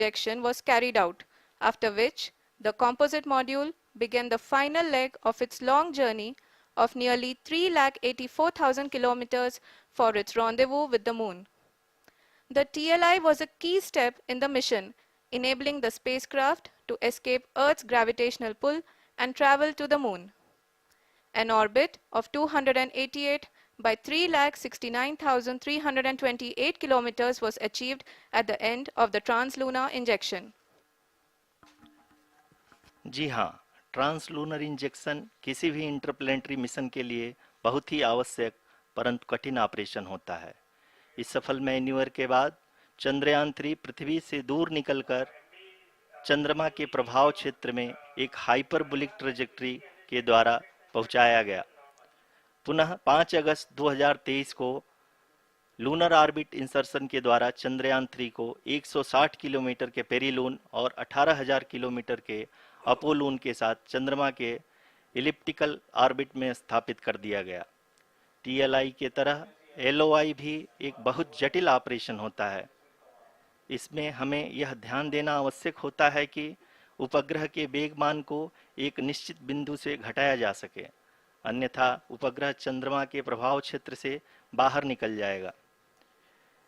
injection was carried out, after which the composite module began the final leg of its long journey of nearly 384,000 kilometers for its rendezvous with the Moon. The TLI was a key step in the mission, enabling the spacecraft to escape Earth's gravitational pull and travel to the Moon. An orbit of 288 by 369,328 kilometers was achieved at the end of the translunar injection. जी हाँ, translunar injection किसी भी interplanetary mission के लिए बहुत ही आवश्यक परंतु कठिन operation होता है। इस सफल मैन्यूवर के बाद चंद्रयान 3 पृथ्वी से दूर निकलकर चंद्रमा के प्रभाव क्षेत्र में एक हाइपरबोलिक ट्रेजेक्ट्री के द्वारा पहुंचाया गया। पुनः 5 अगस्त 2023 को लूनर ऑर्बिट इंसर्शन के द्वारा चंद्रयान 3 को 160 किलोमीटर के पेरीलून और 18,000 किलोमीटर के अपोलून के साथ चंद्रमा के इलिप्टिकल ऑर्बिट में स्थापित कर दिया गया। टीएलआई के तरह एलओआई भी एक बहुत जटिल ऑपरेशन होता है। इसमें हमें यह ध्यान देना आवश्यक होता है कि उपग्रह के वेगमान को एक निश्चित बिंदु से घटाया जा सके, अन्यथा उपग्रह चंद्रमा के प्रभाव क्षेत्र से बाहर निकल जाएगा।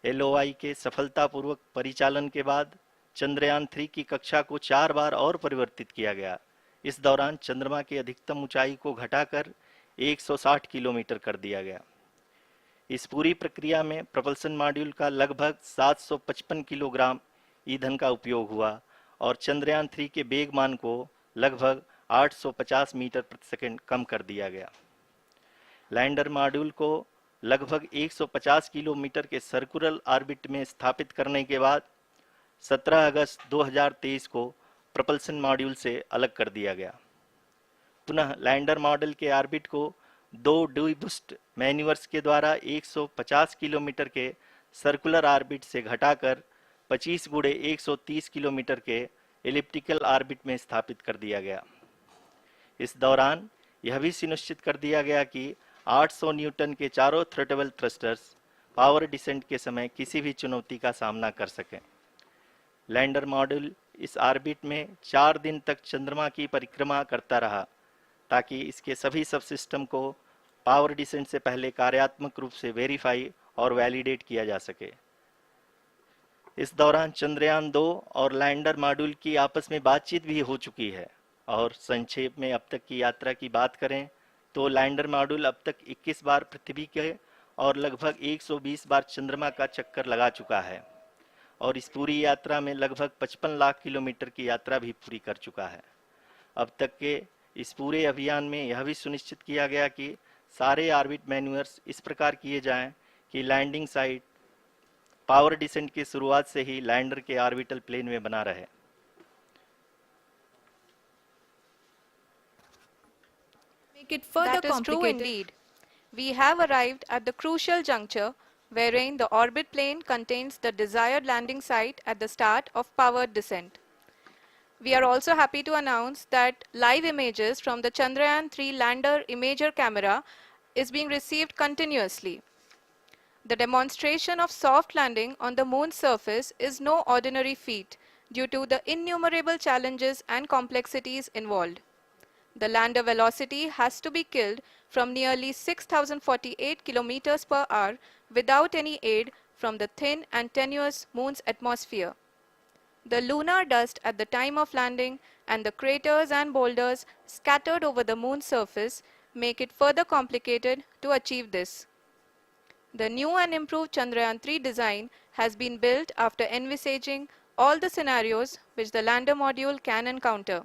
एलओआई के सफलतापूर्वक परिचालन के बाद चंद्रयान 3 की कक्षा को 4 बार और परिवर्तित किया गया। इस दौरान चंद्रमा की अधिकतम ऊंचाई को घटाकर 160 किलोमीटर कर दिया गया। इस पूरी प्रक्रिया में प्रपल्सन मॉड्यूल का लगभग 755 किलोग्राम ईंधन का उपयोग हुआ और चंद्रयान 3 के वेगमान को लगभग 850 मीटर प्रति सेकंड कम कर दिया गया। लैंडर मॉड्यूल को लगभग 150 किलोमीटर के सर्कुलर ऑर्बिट में स्थापित करने के बाद 17 अगस्त 2023 को प्रपल्सन मॉड्यूल से अलग कर दिया गया। पुनः लैंडर मॉडल के ऑर्बिट को 2 डीबूस्ट मैन्यूवर्स के द्वारा 150 किलोमीटर के सर्कुलर ऑर्बिट से घटाकर 25 गुणे 130 किलोमीटर के एलिप्टिकल ऑर्बिट में स्थापित कर दिया गया। इस दौरान यह भी सुनिश्चित कर दिया गया कि 800 न्यूटन के चारों थ्रोटेबल थ्रस्टर्स पावर डिसेंट के समय किसी भी चुनौती का सामना कर सकें। लैंडर मॉड्यूल इस ऑर्बिट में 4 दिन तक चंद्रमा की परिक्रमा करता रहा ताकि इसके सभी सब सिस्टम को पावर डिसेंट से पहले कार्यात्मक रूप से वेरीफाई और वैलिडेट किया जा सके। इस दौरान चंद्रयान 2 और लैंडर मॉड्यूल की आपस में बातचीत भी हो चुकी है। और संक्षेप में अब तक की यात्रा की बात करें तो लैंडर मॉड्यूल अब तक 21 बार पृथ्वी के और लगभग 120 बार चंद्रमा का चक्कर लगा चुका है और इस पूरी यात्रा में लगभग 55 लाख किलोमीटर की यात्रा भी पूरी कर चुका है। अब तक के इस पूरे अभियान में यह भी सुनिश्चित किया गया कि सारे ऑर्बिट मैन्यूवर्स इस प्रकार किए जाएं कि लैंडिंग साइट पावर डिसेंट की शुरुआत से ही लैंडर के ऑर्बिटल प्लेन में बना रहे। That is true indeed. We have arrived at the crucial juncture wherein the orbit plane contains the desired landing site at the start of powered descent. We are also happy to announce that live images from the Chandrayaan 3 lander imager camera is being received continuously. The demonstration of soft landing on the moon's surface is no ordinary feat due to the innumerable challenges and complexities involved. The lander velocity has to be killed from nearly 6,048 kilometers per hour without any aid from the thin and tenuous moon's atmosphere. The lunar dust at the time of landing and the craters and boulders scattered over the moon's surface make it further complicated to achieve this. The new and improved Chandrayaan 3 design has been built after envisaging all the scenarios which the lander module can encounter.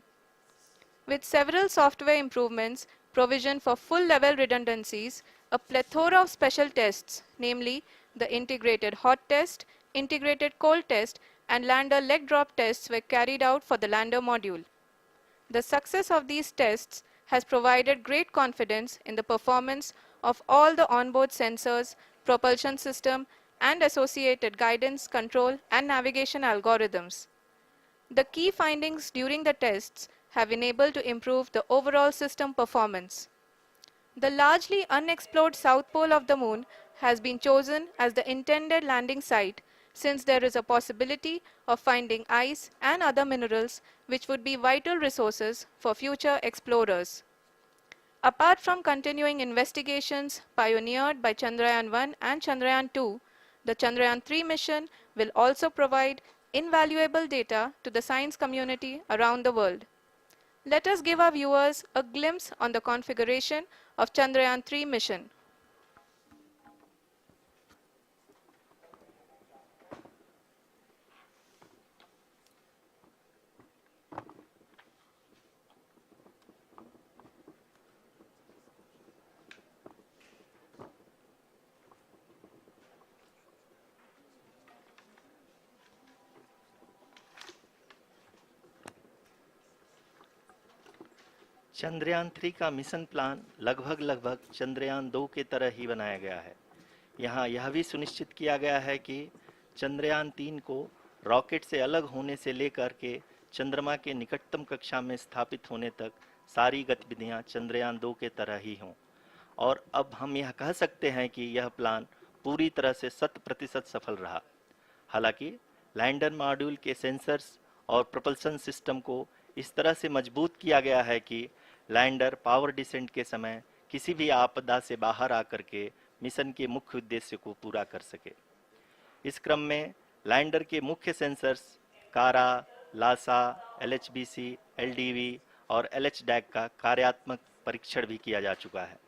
With several software improvements, provision for full-level redundancies, a plethora of special tests, namely the integrated hot test, integrated cold test, and lander leg drop tests were carried out for the lander module. The success of these tests has provided great confidence in the performance of all the onboard sensors, propulsion system, and associated guidance, control, and navigation algorithms. The key findings during the tests have enabled to improve the overall system performance. The largely unexplored south pole of the moon has been chosen as the intended landing site since there is a possibility of finding ice and other minerals which would be vital resources for future explorers. Apart from continuing investigations pioneered by Chandrayaan-1 and Chandrayaan-2, the Chandrayaan-3 mission will also provide invaluable data to the science community around the world. Let us give our viewers a glimpse on the configuration of Chandrayaan-3 mission. Chandrayaan 3 का mission plan लगभग चंद्रयान 2 के तरह ही बनाया गया है। यहाँ यह भी सुनिश्चित किया गया है कि चंद्रयान 3 को रॉकेट से अलग होने से लेकर के चंद्रमा के निकटतम कक्षा में स्थापित होने तक सारी गतिविधियां चंद्रयान 2 के तरह ही हों। और अब हम यह कह सकते हैं कि यह प्लान पूरी तरह से 100% सफल रहा। हालांकि लैंडर मॉड्यूल के सेंसर्स और प्रोपल्शन सिस्टम को इस तरह से मजबूत किया गया है कि लैंडर पावर डिसेंट के समय किसी भी आपदा से बाहर आकर के मिशन के मुख्य उद्देश्य को पूरा कर सके। इस क्रम में लैंडर के मुख्य सेंसर्स कारा, लासा, एलएचबीसी, एलडीवी और एलएचडैक का कार्यात्मक परीक्षण भी किया जा चुका है।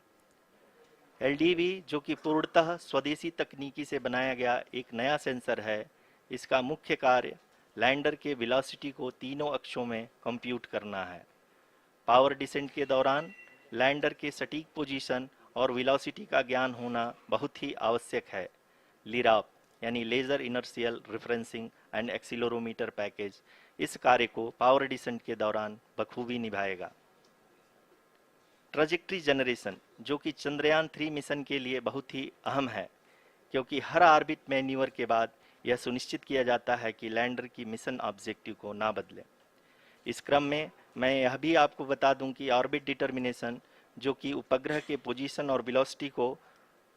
एलडीवी, जो कि पूर्णतः स्वदेशी तकनीकी से बनाया गया एक नया सेंसर है, इसका मुख्य कार्य लैंडर के वेलोसिटी को तीनों अक्षों में कंप्यूट करना है। पावर डिसेंट के दौरान लैंडर के सटीक पोजीशन और वेलोसिटी का ज्ञान होना बहुत ही आवश्यक है। लिराप यानी laser inertial referencing and accelerometer package इस कार्य को पावर डिसेंट के दौरान बखूबी निभाएगा। ट्रैजेक्टरी जनरेशन, जो कि चंद्रयान 3 मिशन के लिए बहुत ही अहम है, क्योंकि हर ऑर्बिट मैन्यूवर के बाद यह सुनिश्चित किया जाता है कि लैंडर की मिशन ऑब्जेक्टिव को ना बदले। इस क्रम में मैं यह भी आपको बता दूं कि ऑर्बिट डिटर्मिनेशन, जो कि उपग्रह के पोजीशन और वेलोसिटी को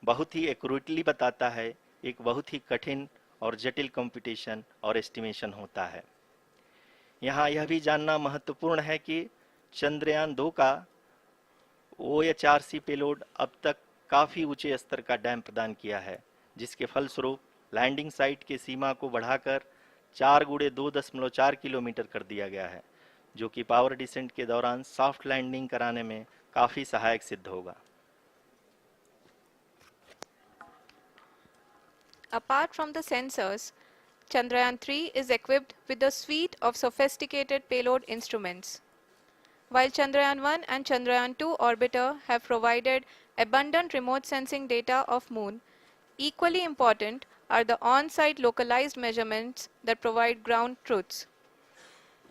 बहुत ही एक्यूरेटली बताता है, एक बहुत ही कठिन और जटिल कंप्यूटेशन और एस्टिमेशन होता है। यहाँ यह भी जानना महत्वपूर्ण है कि चंद्रयान 2 का OHRC पेलोड अब तक काफ़ी ऊंचे स्तर का डैम प्रदान किया है, जिसके फलस्वरूप लैंडिंग साइट के सीमा को बढ़ाकर 4 गुणे 2.4 किलोमीटर कर दिया गया है, जो कि पावर डिसेंट के दौरान सॉफ्ट लैंडिंग कराने में काफ़ी सहायक सिद्ध होगा। Apart from the sensors, Chandrayaan-3 is equipped with a suite of sophisticated payload instruments. While Chandrayaan-1 and Chandrayaan-2 orbiter have provided abundant remote sensing data of Moon, equally important are the on-site localized measurements that provide ground truths.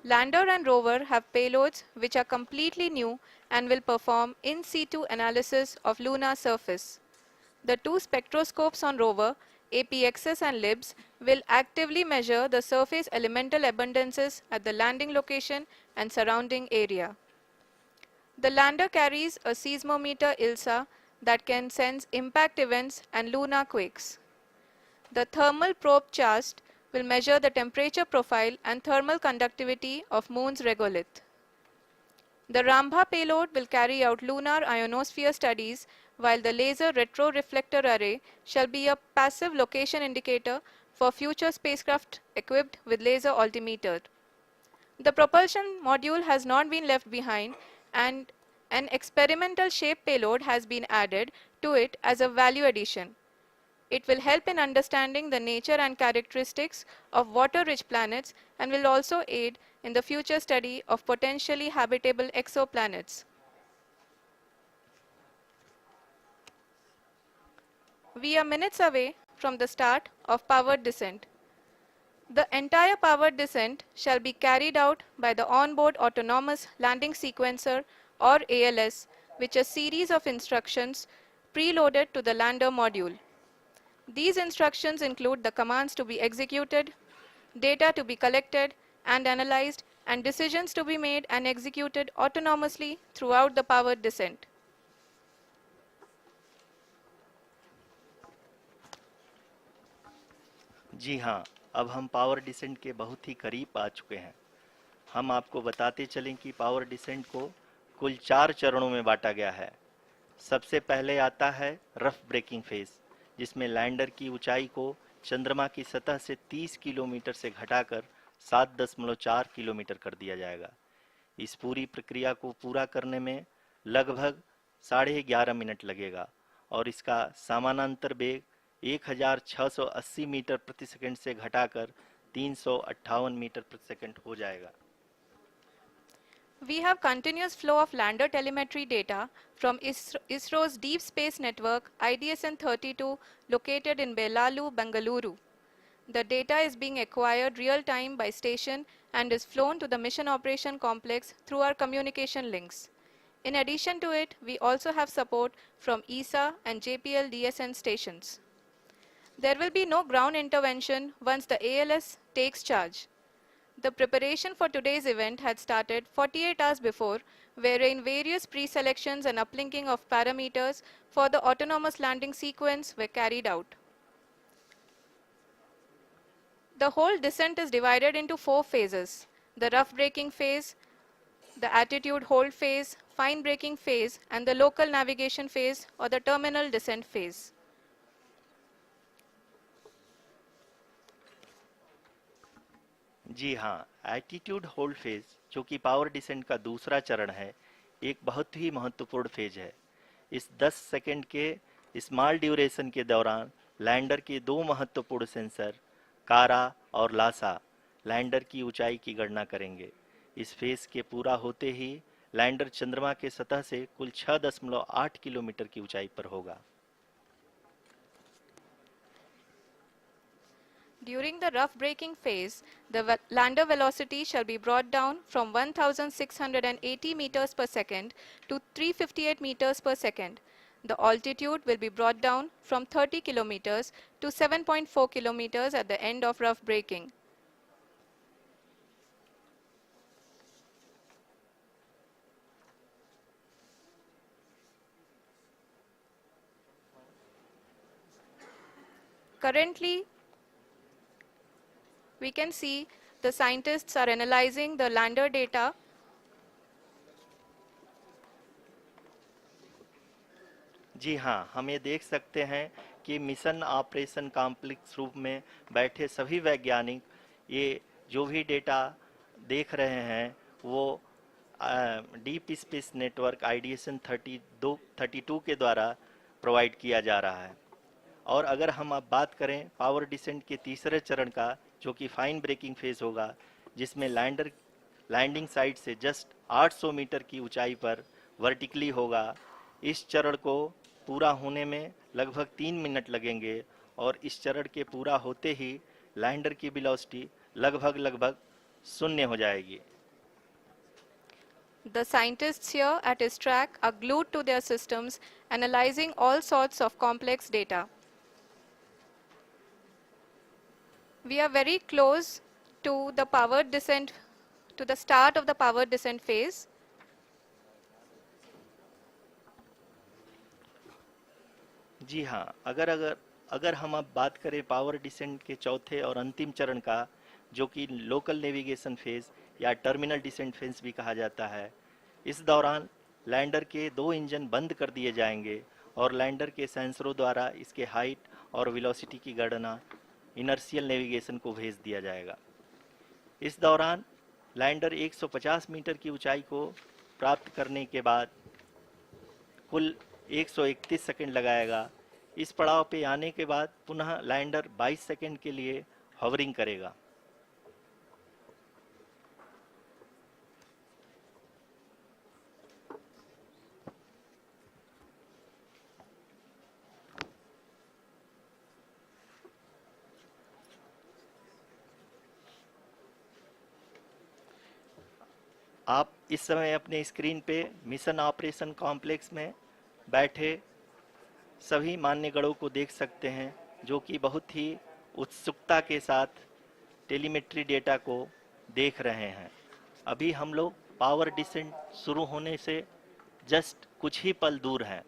Lander and rover have payloads which are completely new and will perform in situ analysis of lunar surface. The two spectroscopes on rover, APXS and LIBS, will actively measure the surface elemental abundances at the landing location and surrounding area. The lander carries a seismometer ILSA that can sense impact events and lunar quakes. The thermal probe CHAST will measure the temperature profile and thermal conductivity of Moon's regolith. The Rambha payload will carry out lunar ionosphere studies, while the laser retroreflector array shall be a passive location indicator for future spacecraft equipped with laser altimeter. The propulsion module has not been left behind, and an experimental shape payload has been added to it as a value addition. It will help in understanding the nature and characteristics of water-rich planets and will also aid in the future study of potentially habitable exoplanets. We are minutes away from the start of powered descent. The entire powered descent shall be carried out by the onboard autonomous landing sequencer, or ALS, which is a series of instructions preloaded to the lander module. These instructions include the commands to be executed, data to be collected and analyzed, and decisions to be made and executed autonomously throughout the powered descent. जी हाँ, अब हम power descent के बहुत ही करीब आ चुके हैं। हम आपको बताते चलें कि पावर डिसेंट को कुल 4 चरणों में बांटा गया है। सबसे पहले आता है रफ ब्रेकिंग फेज, जिसमें लैंडर की ऊंचाई को चंद्रमा की सतह से 30 किलोमीटर से घटाकर 7.4 किलोमीटर कर दिया जाएगा। इस पूरी प्रक्रिया को पूरा करने में लगभग 11.5 मिनट लगेगा और इसका समानांतर वेग 1680 मीटर प्रति सेकंड से घटाकर 358 मीटर प्रति सेकंड हो जाएगा। We have continuous flow of lander telemetry data from ISRO's Deep Space Network IDSN-32 located in Belalu, Bengaluru. The data is being acquired real-time by station and is flown to the Mission Operation Complex through our communication links. In addition to it, we also have support from ESA and JPL DSN stations. There will be no ground intervention once the ALS takes charge. The preparation for today's event had started 48 hours before, wherein various pre-selections and uplinking of parameters for the autonomous landing sequence were carried out. The whole descent is divided into 4 phases: the rough braking phase, the attitude hold phase, fine braking phase, and the local navigation phase or the terminal descent phase. जी हाँ, attitude hold phase, जो कि power descent का दूसरा चरण है, एक बहुत ही महत्वपूर्ण फेज है। इस 10 सेकंड के स्मॉल ड्यूरेशन के दौरान लैंडर के दो महत्वपूर्ण सेंसर कारा और लासा लैंडर की ऊंचाई की गणना करेंगे। इस फेज के पूरा होते ही लैंडर चंद्रमा के सतह से कुल 6.8 किलोमीटर की ऊंचाई पर होगा। During the rough braking phase, the lander velocity shall be brought down from 1680 meters per second to 358 meters per second. The altitude will be brought down from 30 kilometers to 7.4 kilometers at the end of rough braking. Currently, we can see the scientists are analyzing the lander data. जी हाँ, हम ये देख सकते हैं कि mission operation complex रूप में बैठे सभी वैज्ञानिक ये जो भी डेटा देख रहे हैं वो डीप स्पेस नेटवर्क आईडीएसएन 32 के द्वारा प्रोवाइड किया जा रहा है। और अगर हम अब बात करें पावर डिसेंट के तीसरे चरण का, जो कि फाइन ब्रेकिंग फेज होगा, जिसमें लैंडिंग साइट से जस्ट 800 मीटर की ऊंचाई पर वर्टिकली होगा। इस चरण को पूरा होने में लगभग 3 मिनट लगेंगे और इस चरण के पूरा होते ही लैंडर की वेलोसिटी लगभग शून्य हो जाएगी। The scientists here at ISTRAC are glued to their systems, analyzing all sorts of complex data. We are very close to the power descent, to the start of the power descent phase. जी हाँ, अगर हम अब बात करें power descent के चौथे और अंतिम चरण का, जो कि लोकल नेविगेशन फेज या टर्मिनल डिसेंट फेज भी कहा जाता है, इस दौरान लैंडर के 2 इंजन बंद कर दिए जाएंगे और लैंडर के सेंसरों द्वारा इसके हाइट और वेलोसिटी की गणना इनर्शियल नेविगेशन को भेज दिया जाएगा। इस दौरान लैंडर 150 मीटर की ऊंचाई को प्राप्त करने के बाद कुल 131 सेकंड लगाएगा। इस पड़ाव पे आने के बाद पुनः लैंडर 22 सेकंड के लिए हॉवरिंग करेगा। आप इस समय अपने स्क्रीन पे मिशन ऑपरेशन कॉम्प्लेक्स में बैठे सभी मान्यगणों को देख सकते हैं, जो कि बहुत ही उत्सुकता के साथ टेलीमेट्री डेटा को देख रहे हैं। अभी हम लोग पावर डिसेंट शुरू होने से जस्ट कुछ ही पल दूर हैं।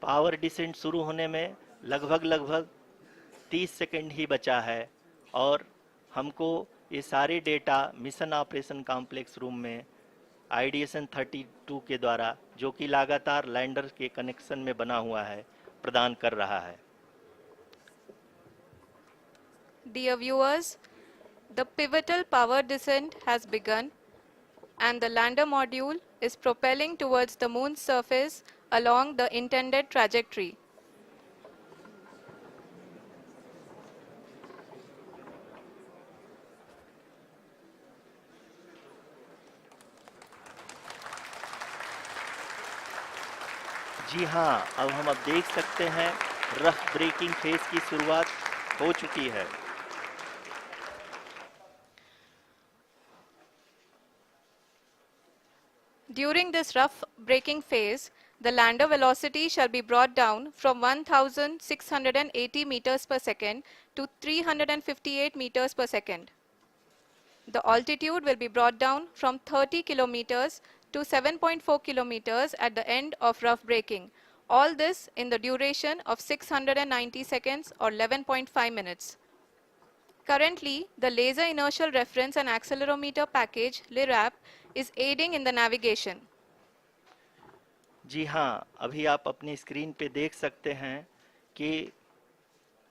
पावर डिसेंट शुरू होने में लगभग 30 सेकंड ही बचा है और हमको ये सारे data mission operation complex room में आईडीएसएन 32 के द्वारा, जो कि लगातार लैंडर के कनेक्शन में बना हुआ है, प्रदान कर रहा है। Dear viewers, the pivotal power descent has begun and the lander module is propelling towards the moon's surface along the intended trajectory. जी हाँ, अब देख सकते हैं रफ ब्रेकिंग फेज की शुरुआत हो चुकी है। During this rough braking phase, the lander velocity shall be brought down from 1680 meters per second to 358 meters per second. The altitude will be brought down from 30 kilometers to 7.4 kilometers at the end of rough braking. All this in the duration of 690 seconds or 11.5 minutes. Currently, the Laser Inertial Reference and Accelerometer package (LIRAP) is aiding in the navigation. जी हाँ, अभी आप अपनी screen पे देख सकते हैं कि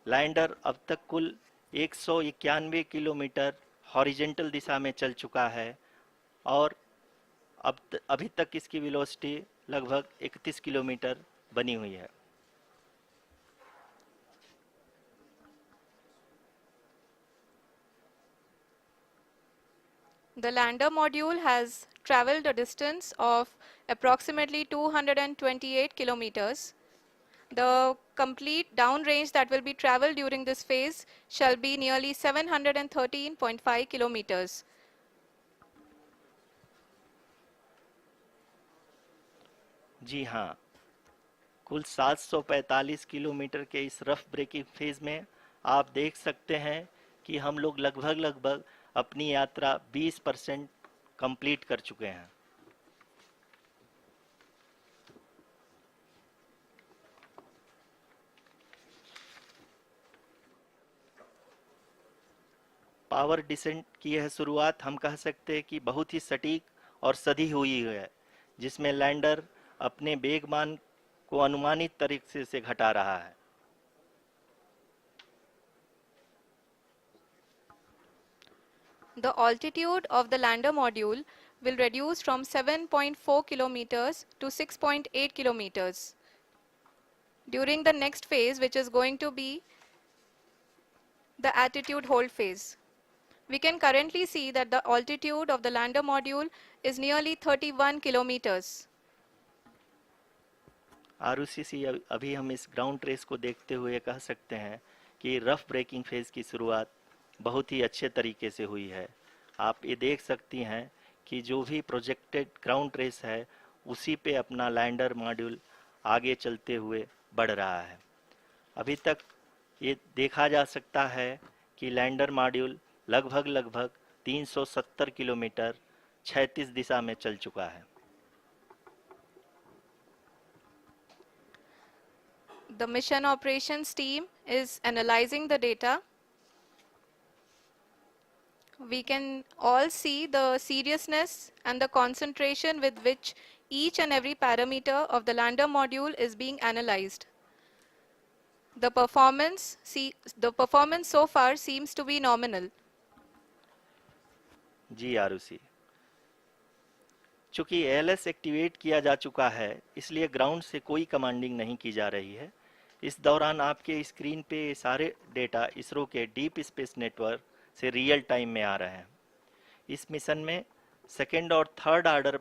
lander अब तक कुल 191 किलोमीटर हॉरिजेंटल दिशा में चल चुका है और अभी तक इसकी वेलोसिटी लगभग 31 किलोमीटर बनी हुई है। The lander module has traveled a distance of approximately 228 kilometers. The complete downrange that will be traveled during this phase shall be nearly 713.5 kilometers. जी हाँ, कुल 745 किलोमीटर के इस रफ ब्रेकिंग फेज में आप देख सकते हैं कि हम लोग लगभग अपनी यात्रा 20% कंप्लीट कर चुके हैं। पावर डिसेंट की यह शुरुआत हम कह सकते हैं कि बहुत ही सटीक और सधी हुई है, जिसमें लैंडर अपने वेगमान को अनुमानित तरीके से घटा रहा है। The altitude of the lander module will reduce from 7.4 kilometers to 6.8 kilometers. During the next phase, which is going to be the attitude hold phase. We can currently see that the altitude of the lander module is nearly 31 kilometers. Arushi, अभी हम इस ground trace को देखते हुए कह सकते हैं कि रफ ब्रेकिंग फेज की शुरुआत बहुत ही अच्छे तरीके से हुई है। आप ये देख सकती हैं कि जो भी प्रोजेक्टेड ग्राउंड ट्रेस है उसी पे अपना लैंडर मॉड्यूल आगे चलते हुए बढ़ रहा है। अभी तक ये देखा जा सकता है कि लैंडर मॉड्यूल लगभग 370 किलोमीटर क्षैतिज दिशा में चल चुका है। The mission operations team is analyzing the data. We can all see the seriousness and the concentration with which each and every parameter of the lander module is being analyzed. The performance so far seems to be nominal. जी आरुषि, चूंकि ALS activate किया जा चुका है, इसलिए ground से कोई commanding नहीं की जा रही है। इस दौरान आपके स्क्रीन पे सारे डेटा इसरो के डीप स्पेस नेटवर्क से रियल टाइम में आ रहे हैं। इस मिशन में सेकेंड और थर्ड ऑर्डर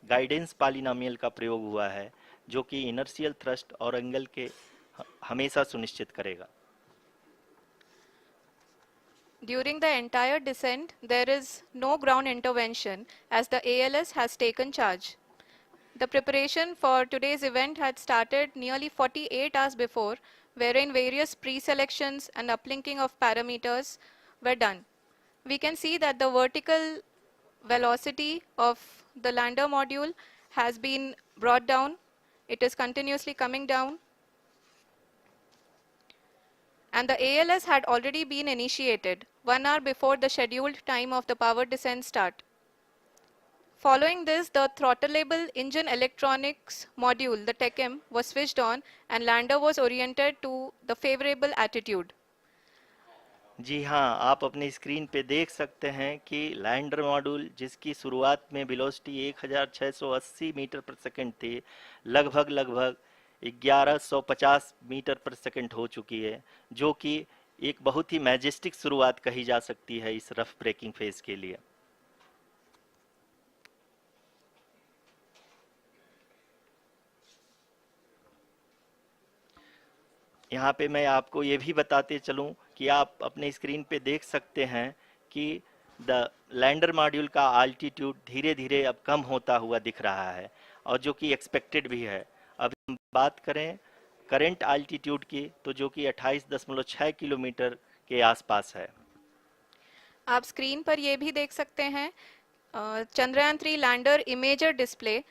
गाइडेंस पॉलिनोमियल का प्रयोग हुआ है, जो कि इनर्शियल थ्रस्ट और एंगल के हमेशा सुनिश्चित करेगा। During the entire descent, there is no ground intervention as the ALS has taken charge. The preparation for today's event had started nearly 48 hours before, wherein various pre-selections and uplinking of parameters were done. We can see that the vertical velocity of the lander module has been brought down It is continuously coming down. And the ALS had already been initiated 1 hour before the scheduled time of the power descent start. Following this, the throttleable engine electronics module, the TECM, was switched on and lander was oriented to the favorable attitude. जी हाँ, आप अपनी screen पे देख सकते हैं कि lander module जिसकी शुरुआत में वेलोसिटी 1680 मीटर पर सेकंड थी, लगभग 1150 मीटर पर सेकंड हो चुकी है, जो कि एक बहुत ही मैजेस्टिक शुरुआत कही जा सकती है इस रफ ब्रेकिंग फेज के लिए। यहाँ पे मैं आपको ये भी बताते चलूँ कि आप अपने स्क्रीन पे देख सकते हैं कि द लैंडर मॉड्यूल का आल्टीट्यूड धीरे धीरे अब कम होता हुआ दिख रहा है, और जो कि एक्सपेक्टेड भी है। अब हम बात करें करंट आल्टीट्यूड की, तो जो कि 28.6 किलोमीटर के आसपास है। आप स्क्रीन पर ये भी देख सकते हैं Chandrayaan 3 lander imager display.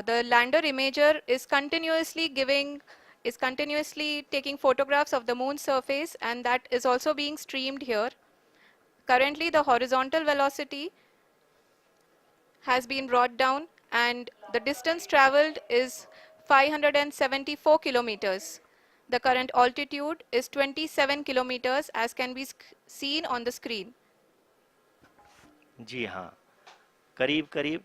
The lander imager is continuously taking photographs of the moon's surface, and that is also being streamed here. Currently the horizontal velocity has been brought down and the distance traveled is 574 kilometers. The current altitude is 27 kilometers as can be seen on the screen. जी हाँ, करीब करीब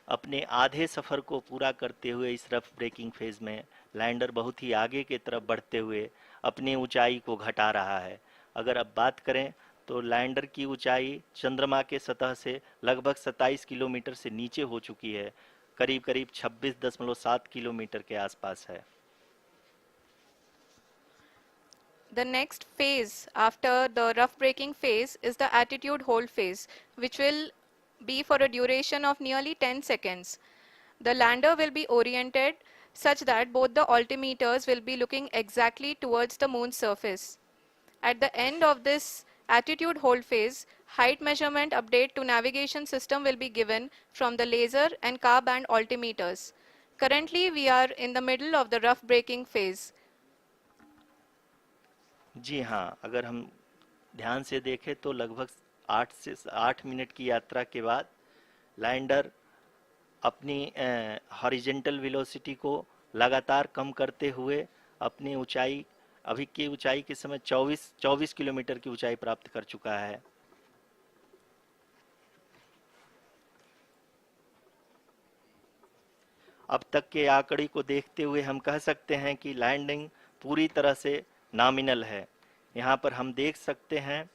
अपने आधे सफ़र को पूरा करते हुए इस रफ ब्रेकिंग फेज में लैंडर बहुत ही आगे की तरफ बढ़ते हुए अपनी ऊंचाई को घटा रहा है। अगर अब बात करें तो लैंडर की ऊंचाई चंद्रमा के सतह से लगभग 27 किलोमीटर से नीचे हो चुकी है, करीब करीब 26.7 किलोमीटर के आसपास है। The next phase after the rough braking phase is the attitude hold phase, which will be for a duration of nearly 10 seconds. The lander will be oriented such that both the altimeters will be looking exactly towards the moon's surface. At the end of this attitude hold phase, height measurement update to navigation system will be given from the laser and car band altimeters. Currently, we are in the middle of the rough braking phase. जी हाँ, अगर हम ध्यान से देखें तो लगभग 8 minute की यात्रा के बाद लैंडर अपनी हॉरिजेंटल वेलोसिटी को लगातार कम करते हुए अपनी ऊंचाई, अभी की ऊंचाई के समय 24 किलोमीटर की ऊंचाई प्राप्त कर चुका है। अब तक के आंकड़े को देखते हुए हम कह सकते हैं कि लैंडिंग पूरी तरह से नॉमिनल है। यहाँ पर हम देख सकते हैं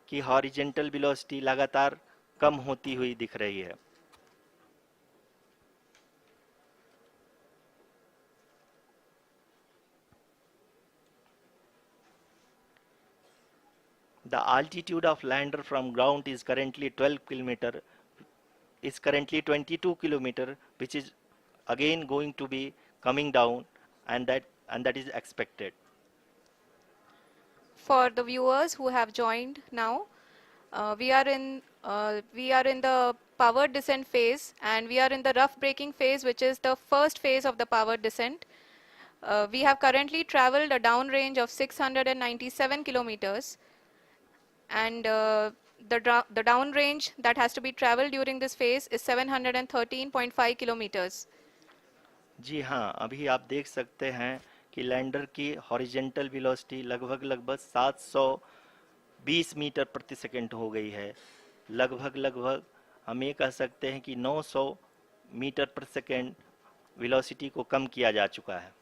कि हॉरिजेंटल वेलोसिटी लगातार कम होती हुई दिख रही है। The altitude of lander from ground is currently 22 kilometer, which is again going to be coming down, and that is expected. For the viewers who have joined now, we are in the power descent phase, and we are in the rough braking phase, which is the first phase of the power descent. We have currently traveled a downrange of 697 kilometers, and the downrange that has to be traveled during this phase is 713.5 kilometers. जी हाँ, अभी आप देख सकते हैं कि lander की horizontal velocity लगभग 720 metre प्रति सेकंड हो गई है। लगभग हम ये कह सकते हैं कि 900 मीटर प्रति सेकंड वेलोसिटी को कम किया जा चुका है।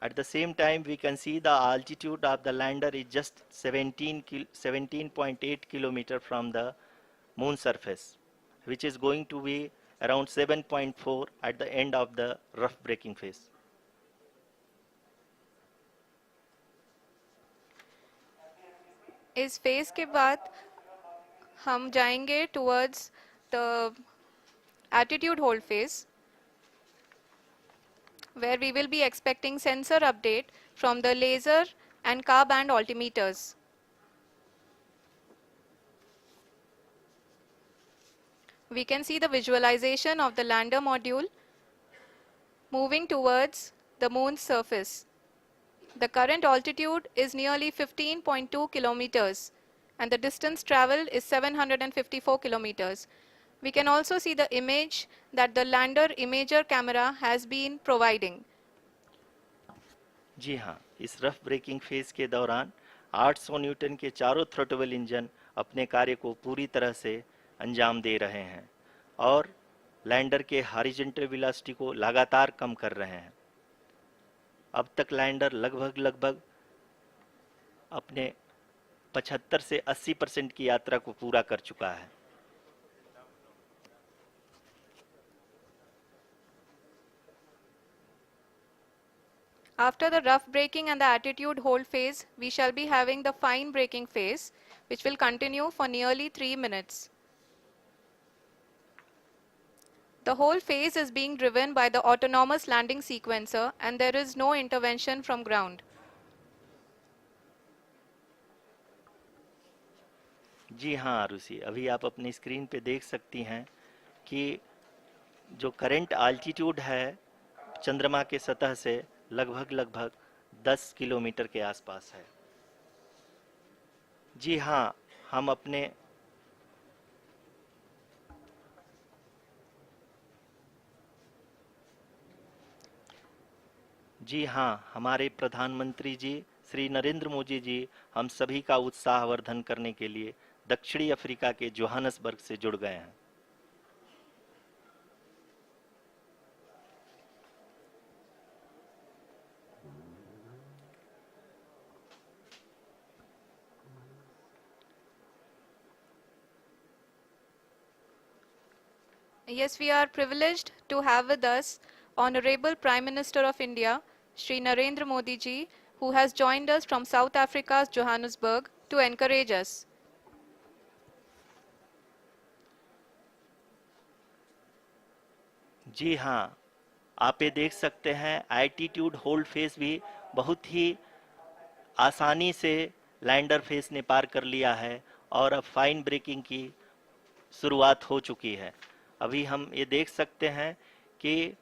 At the same time, we can see the altitude of the lander is just 17.8 kilometer from the moon surface, which is going to be around 7.4 at the end of the rough braking phase. इस phase के बाद हम जाएंगे towards the attitude hold phase, where we will be expecting sensor update from the laser and car band altimeters. We can see the visualization of the lander module moving towards the moon's surface. The current altitude is nearly 15.2 kilometers and the distance traveled is 754 kilometers. We can also see the image that the lander imager camera has been providing. जी हाँ, इस rough breaking phase के दौरान 800 Newton के चारों throttle engine अपने कार्य को पूरी तरह से अंजाम दे रहे हैं और लैंडर के हॉरिजॉन्टल वेलोसिटी को लगातार कम कर रहे हैं। अब तक लैंडर लगभग अपने 75 से 80% की यात्रा को पूरा कर चुका है। After the rough braking and the attitude hold phase, we shall be having the fine braking phase, which will continue for nearly 3 minutes. The whole phase is being driven by the autonomous landing sequencer and there is no intervention from ground. जी हाँ आरुषि, अभी आप अपनी screen पे देख सकती हैं कि जो करंट आल्टीट्यूड है चंद्रमा के सतह से लगभग 10 किलोमीटर के आसपास है। जी हाँ, हम अपने जी हाँ, हमारे प्रधानमंत्री जी श्री नरेंद्र मोदी जी हम सभी का उत्साहवर्धन करने के लिए दक्षिणी अफ्रीका के जोहानसबर्ग से जुड़ गए हैं। Yes, we are privileged to have with us Honorable Prime Minister of India, Shri Narendra Modi ji, who has joined us from South Africa's Johannesburg to encourage us. जी हाँ, आप ये देख सकते हैं एल्टीट्यूड होल्ड फेस भी बहुत ही आसानी से लैंडर फेस ने पार कर लिया है और अब फाइन ब्रेकिंग की शुरुआत हो चुकी है। अभी हम ये देख सकते हैं कि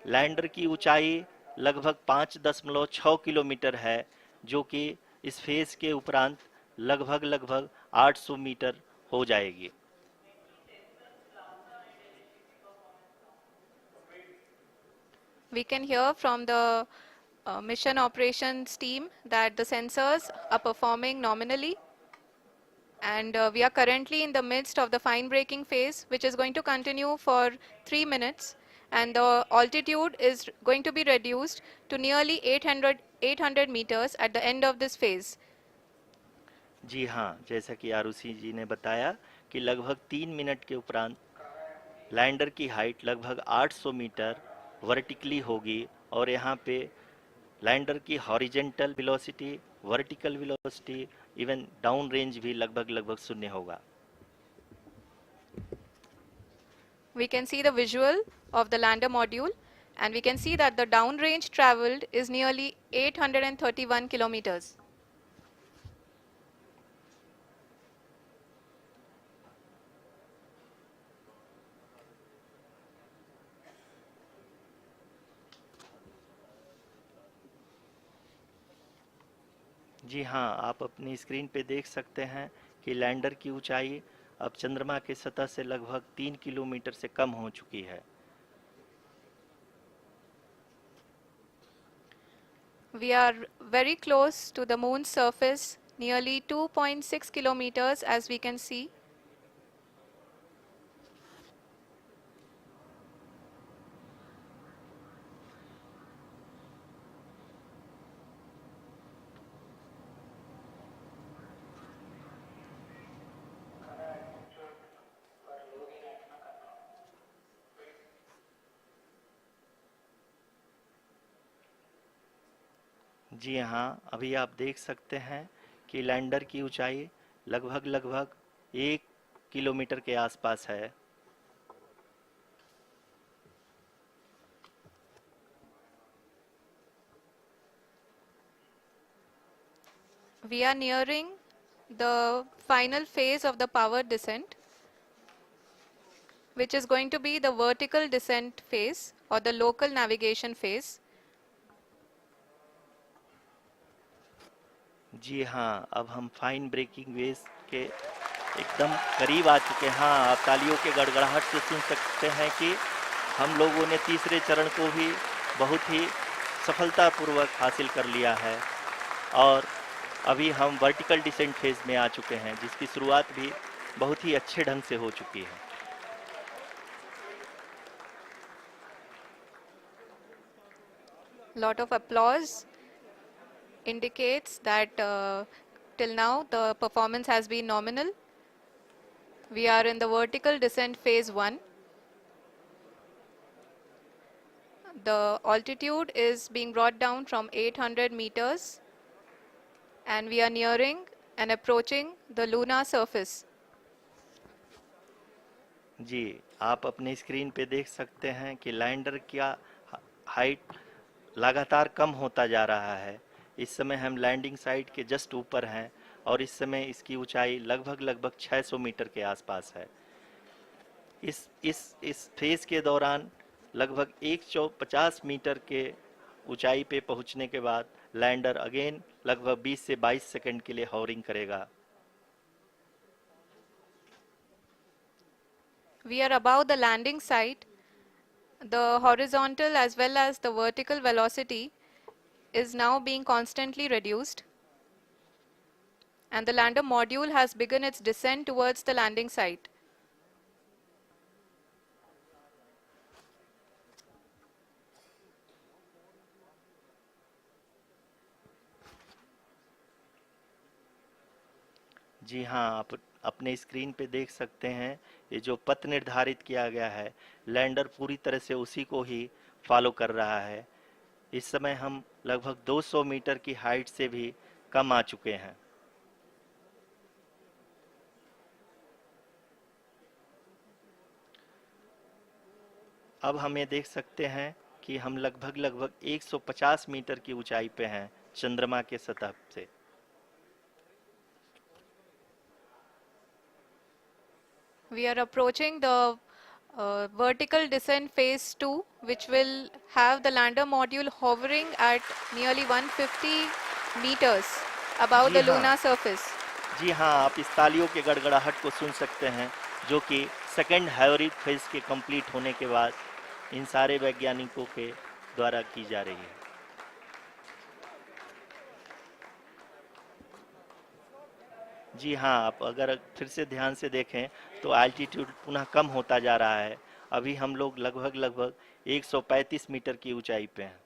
लैंडर की ऊंचाई लगभग 5.6 किलोमीटर है, जो कि इस फेज के उपरांत लगभग 800 मीटर हो जाएगी। We can hear from the mission operations team that the sensors are performing nominally and we are currently in the midst of the fine braking phase, which is going to continue for 3 minutes and the altitude is going to be reduced to nearly 800 meters at the end of this phase. जी हाँ, जैसा कि आरुषि जी ने बताया कि लगभग 3 minute के उपरांत lander की हाइट लगभग 800 मीटर वर्टिकली होगी और यहाँ पे लैंडर की horizontal velocity, vertical velocity, even down range भी लगभग शून्य होगा। We can see the visual of the lander module and we can see that the downrange traveled is nearly 831 kilometers. जी हाँ, आप अपनी स्क्रीन पे देख सकते हैं कि लैंडर की ऊंचाई अब चंद्रमा के सतह से लगभग 3 किलोमीटर से कम हो चुकी है। We are very close to the moon's surface, nearly 2.6 kilometers as we can see. जी हाँ, अभी आप देख सकते हैं कि लैंडर की ऊंचाई लगभग 1 किलोमीटर के आसपास है। We are nearing the final phase of the power descent. which is going to be the vertical descent phase or the local navigation phase. जी हाँ, अब हम फाइन ब्रेकिंग वेव्स के एकदम करीब आ चुके हैं। हाँ, आप तालियों के गड़गड़ाहट से सुन सकते हैं कि हम लोगों ने तीसरे चरण को भी बहुत ही सफलतापूर्वक हासिल कर लिया है और अभी हम वर्टिकल डिसेंट फेज में आ चुके हैं, जिसकी शुरुआत भी बहुत ही अच्छे ढंग से हो चुकी है। Lot of applause indicates that till now the performance has been nominal. We are in the vertical descent phase 1. The altitude is being brought down from 800 meters and we are nearing and approaching the lunar surface. जी, आप अपने screen पे देख सकते हैं कि lander का height लगातार कम होता जा रहा है। इस समय हम लैंडिंग साइट के जस्ट ऊपर हैं और इस समय इसकी ऊंचाई लगभग 600 मीटर के आसपास है। इस फेज के दौरान लगभग 150 मीटर के ऊंचाई पे पहुंचने के बाद लैंडर अगेन लगभग 20 से 22 सेकंड के लिए हॉवरिंग करेगा। We are above the landing site. The horizontal as well as the vertical velocity is now being constantly reduced. And the lander module has begun its descent towards the landing site. जी हाँ, आप अपने screen पे देख सकते हैं ये जो पथ निर्धारित किया गया है, लैंडर पूरी तरह से उसी को ही फॉलो कर रहा है। इस समय हम लगभग 200 मीटर की हाइट से भी कम आ चुके हैं। अब हम ये देख सकते हैं कि हम लगभग 150 मीटर की ऊंचाई पे हैं चंद्रमा के सतह से। We are approaching the vertical descent phase 2, which will have the lander module hovering at nearly 150 meters above ji the हाँ। lunar surface. जी हाँ, आप इस तालियों के गड़गड़ाहट को सुन सकते हैं, जो कि सेकेंड हाइब्रिड फेज के कंप्लीट होने के बाद इन सारे वैज्ञानिकों के द्वारा की जा रही है। जी हाँ, आप अगर फिर से ध्यान से देखें तो एल्टीट्यूड पुनः कम होता जा रहा है। अभी हम लोग लगभग 135 मीटर की ऊंचाई पे हैं।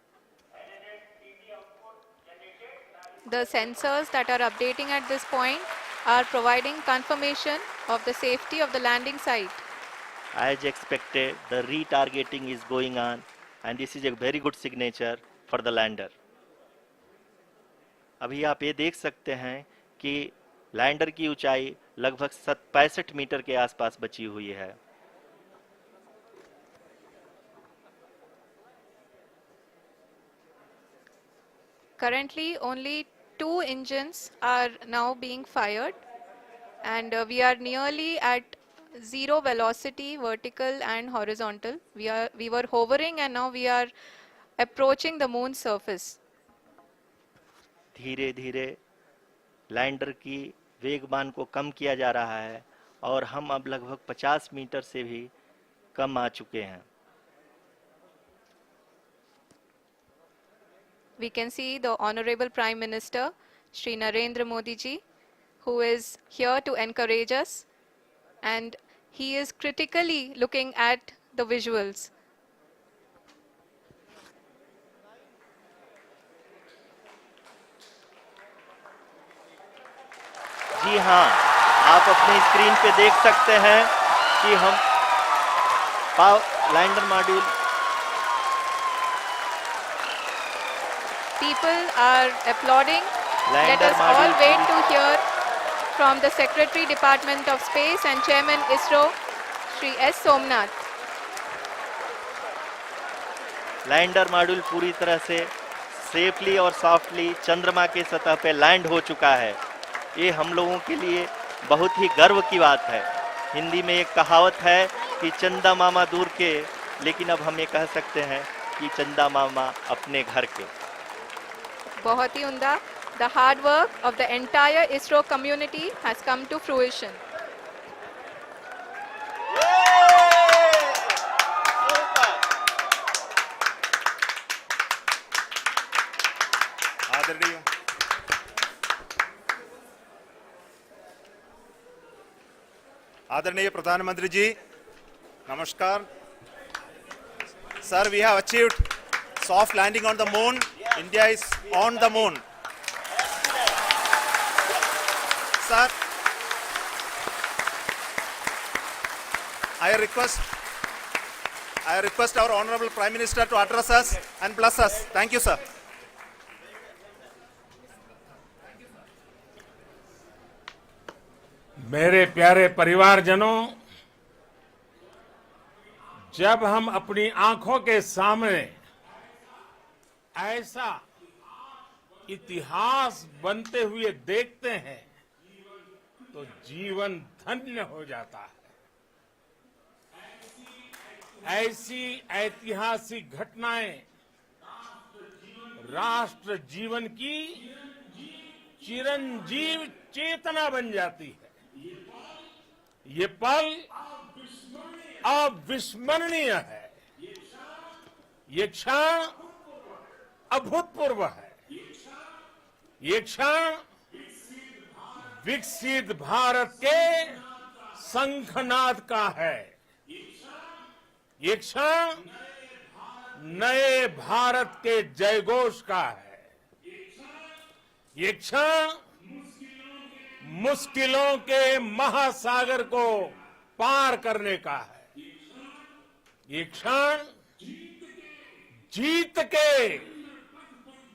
The sensors that are updating at this point are providing confirmation of the safety of the landing site. As expected, the retargeting is going on and this is a very good signature for the lander. अभी आप ये देख सकते हैं कि lander की ऊंचाई लगभग 65 मीटर के आसपास बची हुई है। Currently, only 2 engines are now being fired, and we are nearly at zero velocity, vertical and horizontal. We were hovering, and now we are approaching the moon's surface. धीरे धीरे लैंडर की वेगमान को कम किया जा रहा है और हम अब लगभग 50 मीटर से भी कम आ चुके हैं। We can see the Honorable Prime Minister, Shri Narendra Modi ji, who is here to encourage us, and he is critically looking at the visuals. जी हाँ, आप अपनी स्क्रीन पे देख सकते हैं कि हम lander module People are applauding. Let us all wait to hear from the Secretary Department of Space and Chairman ISRO, Shri S. Somnath. Lander module पूरी तरह से सेफली और सॉफ्टली चंद्रमा के सतह पे लैंड हो चुका है। ये हम लोगों के लिए बहुत ही गर्व की बात है। हिंदी में एक कहावत है कि चंदा मामा दूर के, लेकिन अब हम ये कह सकते हैं कि चंदा मामा अपने घर के। बहुत ही उम्दा। The hard work of the entire ISRO community has come to fruition. आदरणीय आदरणीय प्रधानमंत्री जी, नमस्कार। Sir, we have achieved soft landing on the moon. India is on the moon. Sir, I request our Honorable Prime Minister to address us and bless us. Thank you, sir. मेरे प्यारे परिवारजनों, जब हम अपनी आंखों के सामने ऐसा इतिहास बनते हुए देखते हैं तो जीवन धन्य हो जाता है। ऐसी ऐतिहासिक घटनाएं राष्ट्र जीवन की चिरंजीव चेतना बन जाती है। ये पल अविस्मरणीय है। ये क्षण अभूतपूर्व है। ये क्षण विकसित भारत के शंखनाद का है। ये क्षण नए भारत के जयघोष का है। ये क्षण मुश्किलों के महासागर को पार करने का है। ये क्षण जीत के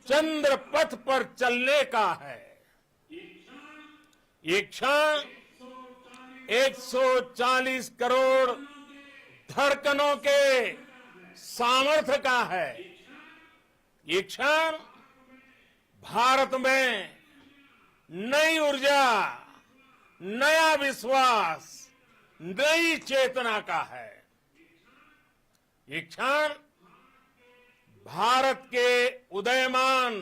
चंद्र पथ पर चलने का है। ये क्षण 140 करोड़ धड़कनों के सामर्थ्य का है। ये क्षण भारत में नई ऊर्जा, नया विश्वास, नई चेतना का है। ये क्षण भारत के उदयमान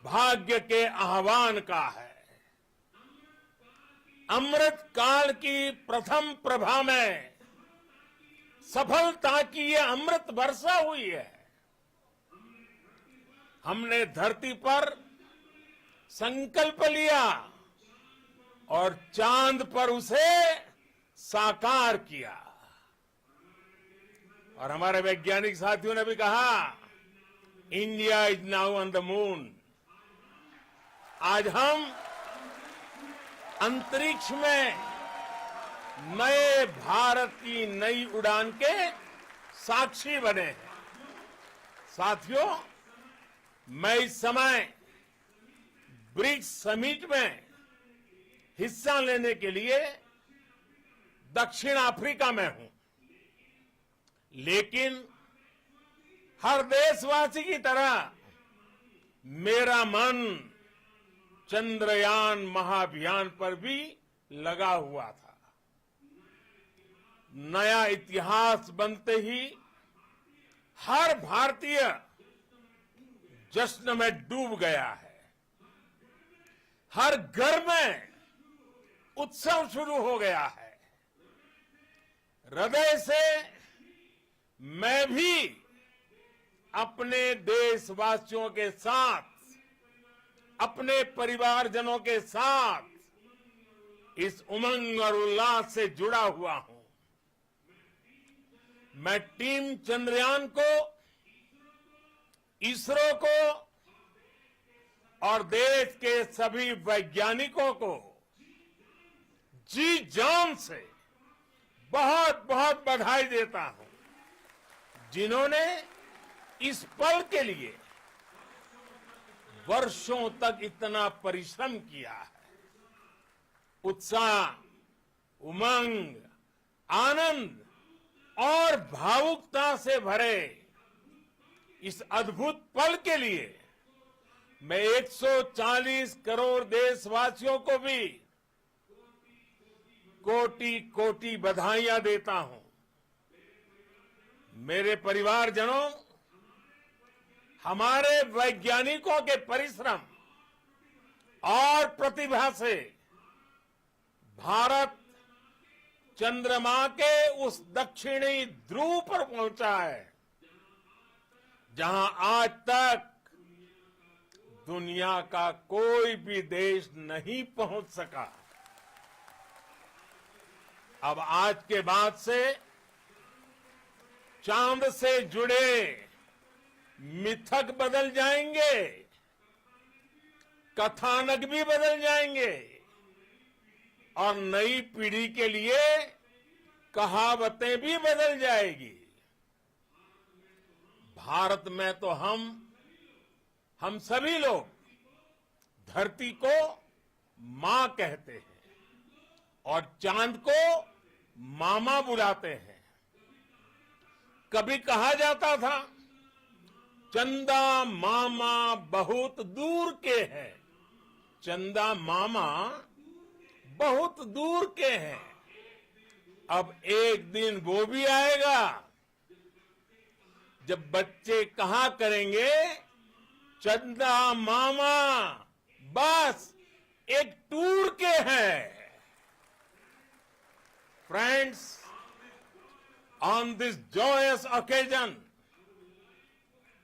भाग्य के आह्वान का है। अमृत काल की प्रथम प्रभा में सफलता की ये अमृत वर्षा हुई है। हमने धरती पर संकल्प लिया और चांद पर उसे साकार किया। और हमारे वैज्ञानिक साथियों ने भी कहा, India is now on the moon. आज हम अंतरिक्ष में नए भारत की नई उड़ान के साक्षी बने हैं। साथियों, मैं इस समय ब्रिक्स समिट में हिस्सा लेने के लिए दक्षिण अफ्रीका में हूं, लेकिन हर देशवासी की तरह मेरा मन चंद्रयान महाअभियान पर भी लगा हुआ था। नया इतिहास बनते ही हर भारतीय जश्न में डूब गया है। हर घर में उत्सव शुरू हो गया है। हृदय से मैं भी अपने देशवासियों के साथ, अपने परिवारजनों के साथ इस उमंग और उल्लास से जुड़ा हुआ हूं। मैं टीम चंद्रयान को, इसरो को और देश के सभी वैज्ञानिकों को जी जान से बहुत बहुत बधाई देता हूं, जिन्होंने इस पल के लिए वर्षों तक इतना परिश्रम किया है। उत्साह, उमंग, आनंद और भावुकता से भरे इस अद्भुत पल के लिए मैं 140 करोड़ देशवासियों को भी कोटि कोटि बधाइयां देता हूं। मेरे परिवारजनों, हमारे वैज्ञानिकों के परिश्रम और प्रतिभा से भारत चंद्रमा के उस दक्षिणी ध्रुव पर पहुंचा है जहां आज तक दुनिया का कोई भी देश नहीं पहुंच सका। अब आज के बाद से चांद से जुड़े मिथक बदल जाएंगे, कथानक भी बदल जाएंगे और नई पीढ़ी के लिए कहावतें भी बदल जाएगी। भारत में तो हम सभी लोग धरती को मां कहते हैं और चांद को मामा बुलाते हैं। कभी कहा जाता था, चंदा मामा बहुत दूर के हैं। चंदा मामा बहुत दूर के हैं। अब एक दिन वो भी आएगा जब बच्चे कहा करेंगे, चंदा मामा बस एक टूर के हैं। Friends, on this joyous occasion,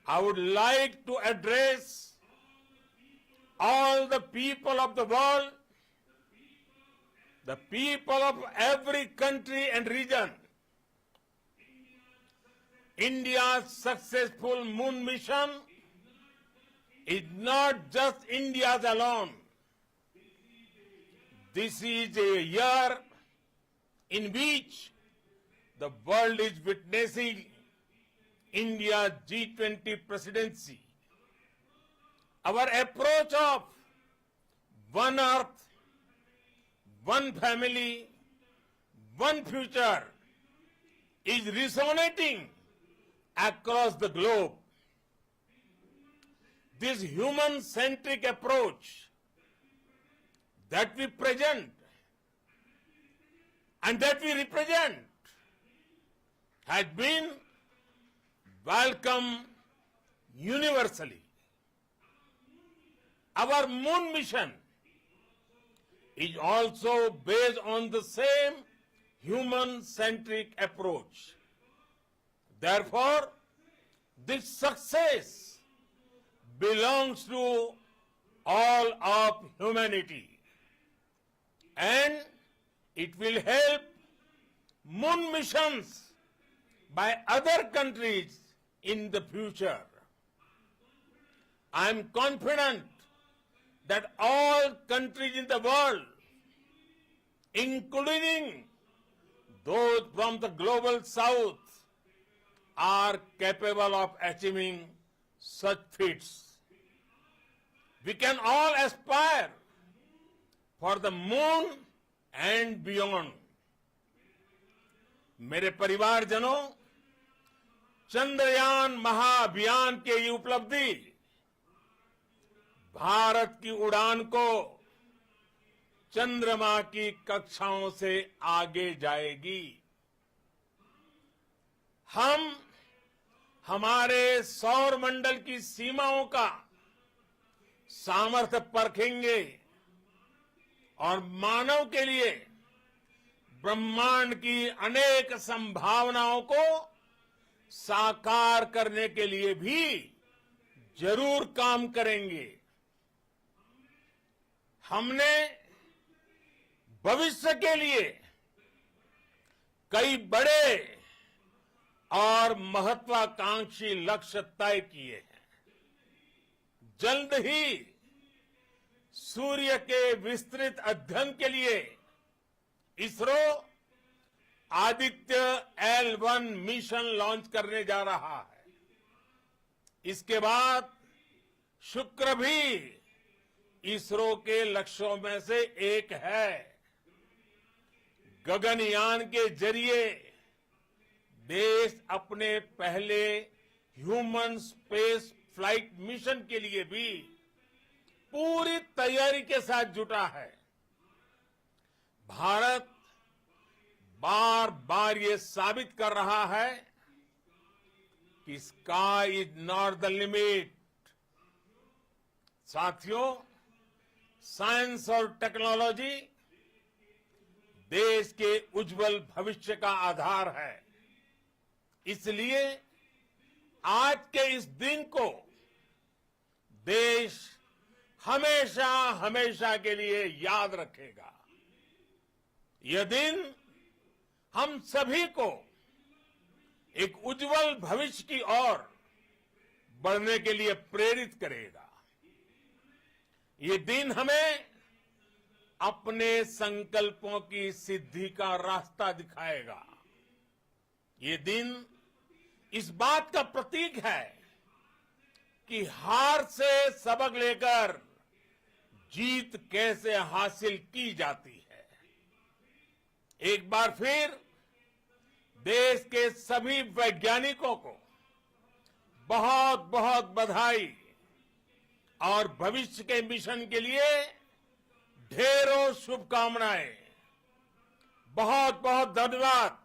I would like to address all the people of the world, the people of every country and region. India's successful moon mission is not just India's alone. This is a year in which the world is witnessing India's G20 presidency. Our approach of one earth, one family, one future is resonating across the globe. This human-centric approach that we present and that we represent has been welcomed universally. Our moon mission is also based on the same human-centric approach. Therefore, this success belongs to all of humanity, and it will help moon missions by other countries in the future. I am confident that all countries in the world, including those from the global south, are capable of achieving such feats. We can all aspire for the moon and beyond. मेरे परिवारजनों, चंद्रयान महाअभियान की ये उपलब्धि भारत की उड़ान को चंद्रमा की कक्षाओं से आगे जाएगी। हम हमारे सौर मंडल की सीमाओं का सामर्थ्य परखेंगे और मानव के लिए ब्रह्मांड की अनेक संभावनाओं को साकार करने के लिए भी जरूर काम करेंगे। हमने भविष्य के लिए कई बड़े और महत्वाकांक्षी लक्ष्य तय किए हैं। जल्द ही सूर्य के विस्तृत अध्ययन के लिए ISRO Aditya L1 mission launch करने जा रहा है। इसके बाद शुक्र भी इसरो के लक्ष्यों में से एक है। गगनयान के जरिए देश अपने पहले ह्यूमन स्पेस फ्लाइट मिशन के लिए भी पूरी तैयारी के साथ जुटा है। भारत बार बार ये साबित कर रहा है कि sky is not the limit. साथियों, साइंस और टेक्नोलॉजी देश के उज्जवल भविष्य का आधार है। इसलिए आज के इस दिन को देश हमेशा हमेशा के लिए याद रखेगा। यह दिन हम सभी को एक उज्जवल भविष्य की ओर बढ़ने के लिए प्रेरित करेगा। ये दिन हमें अपने संकल्पों की सिद्धि का रास्ता दिखाएगा। ये दिन इस बात का प्रतीक है कि हार से सबक लेकर जीत कैसे हासिल की जाती है। एक बार फिर देश के सभी वैज्ञानिकों को बहुत बहुत बधाई और भविष्य के मिशन के लिए ढेरों शुभकामनाएं। बहुत बहुत धन्यवाद।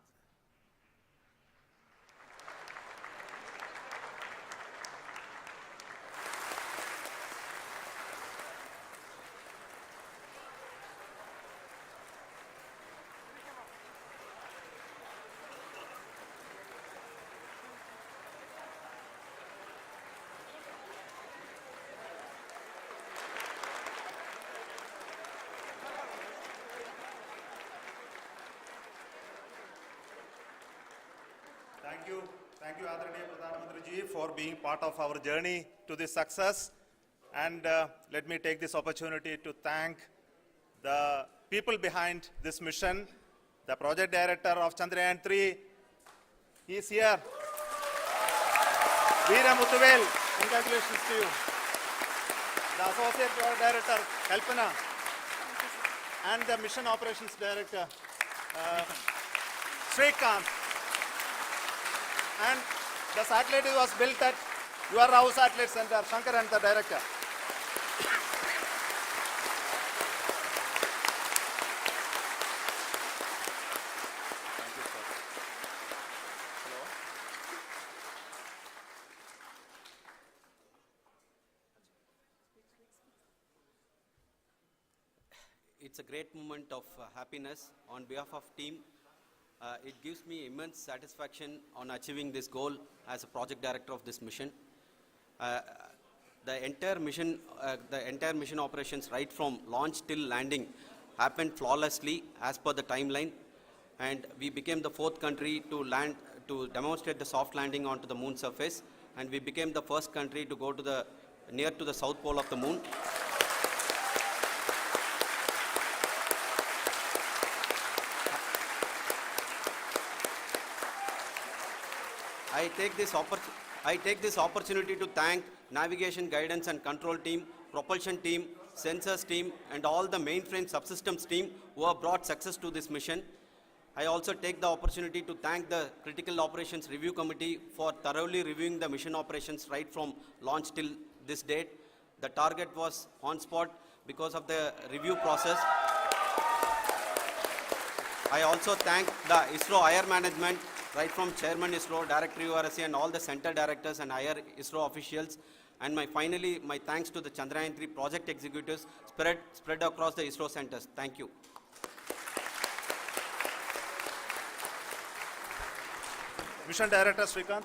Thank you, Adaraniya Pradhan Mantri ji, for being part of our journey to this success. And let me take this opportunity to thank the people behind this mission, the project director of Chandrayaan 3. He is here. Veera Muthuvel, congratulations to you. The associate project director, Kalpana, and the mission operations director, Srikanth. And the satellite was built at your house satellite center, Shankar and the director. Thank you, sir. Hello. It's a great moment of happiness on behalf of team. It gives me immense satisfaction on achieving this goal as a project director of this mission. The entire mission operations right from launch till landing happened flawlessly as per the timeline, and we became the fourth country to demonstrate the soft landing onto the moon surface, and we became the first country to go to near to the south pole of the moon. I take this opportunity to thank navigation, guidance and control team, propulsion team, sensors team and all the mainframe subsystems team who have brought success to this mission. I also take the opportunity to thank the Critical Operations Review Committee for thoroughly reviewing the mission operations right from launch till this date. The target was on spot because of the review process. I also thank the ISRO higher management, right from Chairman ISRO, Director URSC and all the center directors and higher ISRO officials. And finally, my thanks to the Chandrayaan 3 project executives spread across the ISRO centers. Thank you. Mission Director Srikanth.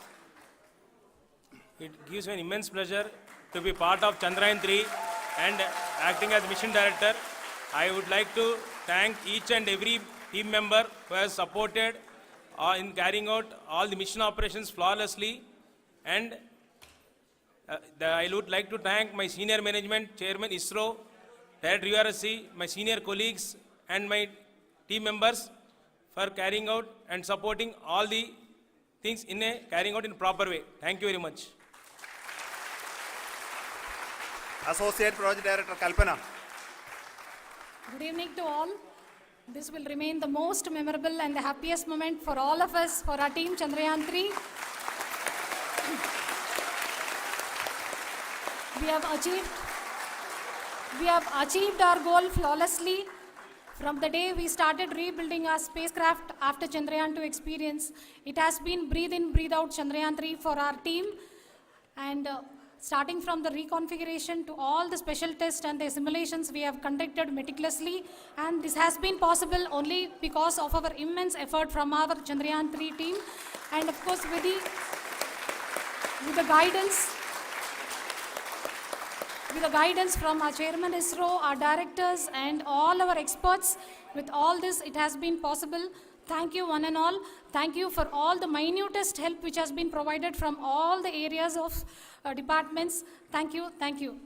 It gives me an immense pleasure to be part of Chandrayaan 3 and acting as Mission Director. I would like to thank each and every team member who has supported in carrying out all the mission operations flawlessly, and I would like to thank my senior management, Chairman ISRO, Director URSC, my senior colleagues and my team members for carrying out and supporting all the things carrying out in a proper way. Thank you very much. Associate Project Director Kalpana. Good evening to all. This will remain the most memorable and the happiest moment for all of us, for our team Chandrayaan 3. We have achieved our goal flawlessly. From the day we started rebuilding our spacecraft after Chandrayaan 2 experience, it has been breathe in, breathe out Chandrayaan 3 for our team. And starting from the reconfiguration to all the special tests and the simulations we have conducted meticulously. And this has been possible only because of our immense effort from our Chandrayaan 3 team. And of course, with the guidance from our chairman ISRO, our directors, and all our experts. With all this, it has been possible. Thank you, one and all. Thank you for all the minutest help which has been provided from all the areas of departments. Thank you. Thank you.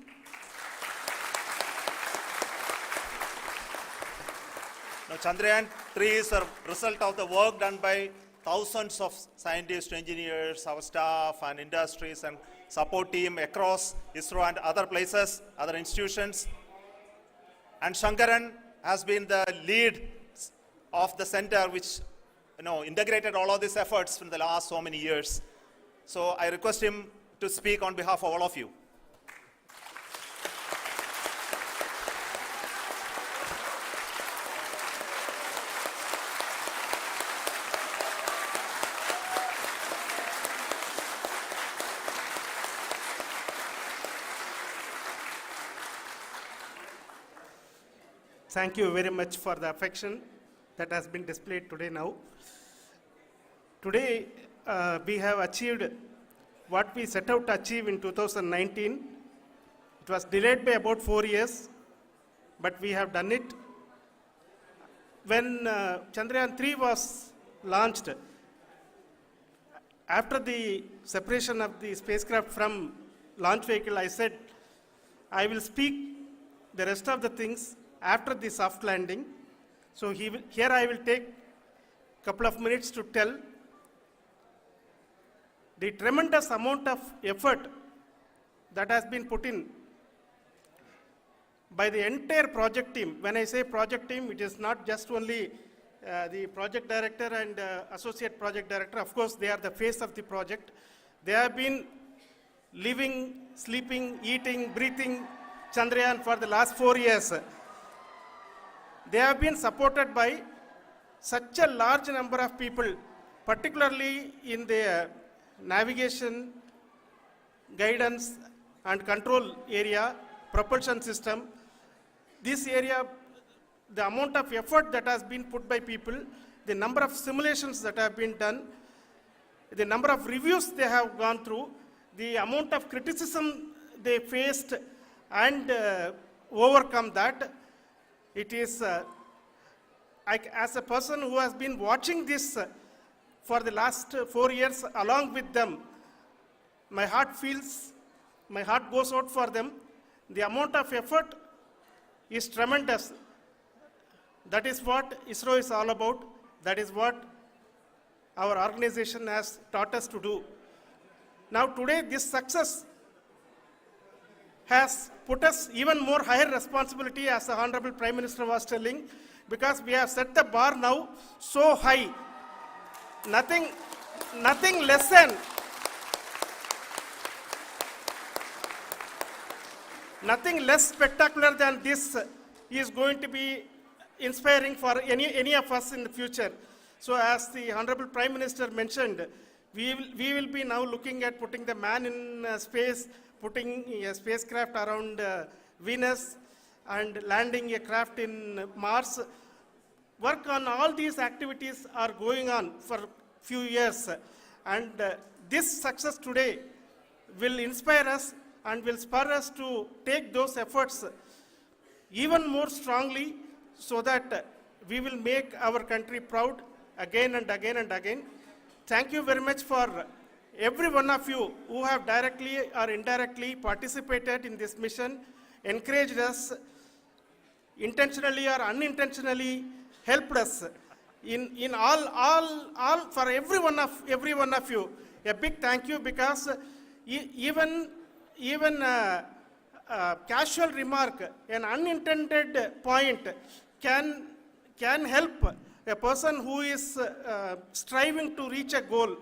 Now, Chandrayaan 3 is a result of the work done by thousands of scientists, engineers, our staff, and industries and support team across ISRO and other places, other institutions. And Shankaran has been the lead of the center which integrated all of these efforts in the last so many years. So I request him to speak on behalf of all of you. Thank you very much for the affection that has been displayed today now. Today, we have achieved what we set out to achieve in 2019. It was delayed by about 4 years, but we have done it. When Chandrayaan 3 was launched, after the separation of the spacecraft from launch vehicle, I said, I will speak the rest of the things after the soft landing. So here I will take a couple of minutes to tell the tremendous amount of effort that has been put in by the entire project team. When I say project team, it is not just only the project director and associate project director. Of course, they are the face of the project. They have been living, sleeping, eating, breathing Chandrayaan for the last 4 years. They have been supported by such a large number of people, particularly in the navigation, guidance and control area, propulsion system. This area, the amount of effort that has been put by people, the number of simulations that have been done, the number of reviews they have gone through, the amount of criticism they faced and overcome that. It is, as a person who has been watching this for the last 4 years along with them, my heart goes out for them. The amount of effort is tremendous. That is what ISRO is all about. That is what our organization has taught us to do. Now today, this success has put us even more higher responsibility, as the Honorable Prime Minister was telling, because we have set the bar now so high. Nothing less spectacular than this is going to be inspiring for any of us in the future. So as the Honorable Prime Minister mentioned, we will be now looking at putting the man in space, putting a spacecraft around Venus and landing a craft in Mars. Work on all these activities are going on for few years, and this success today will inspire us and will spur us to take those efforts even more strongly, so that we will make our country proud again and again and again. Thank you very much for every one of you who have directly or indirectly participated in this mission, encouraged us, intentionally or unintentionally helped us in all for every one of you. A big thank you, because even casual remark, an unintended point can help a person who is striving to reach a goal.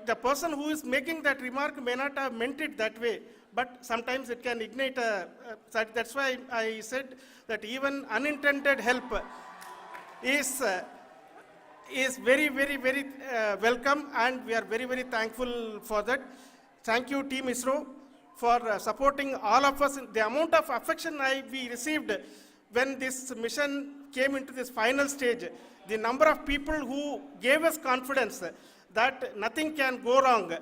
The person who is making that remark may not have meant it that way, but sometimes it can ignite that's why I said that even unintended help is very, very, very welcome, and we are very, very thankful for that. Thank you, Team ISRO, for supporting all of us. The amount of affection we received when this mission came into this final stage, the number of people who gave us confidence that nothing can go wrong,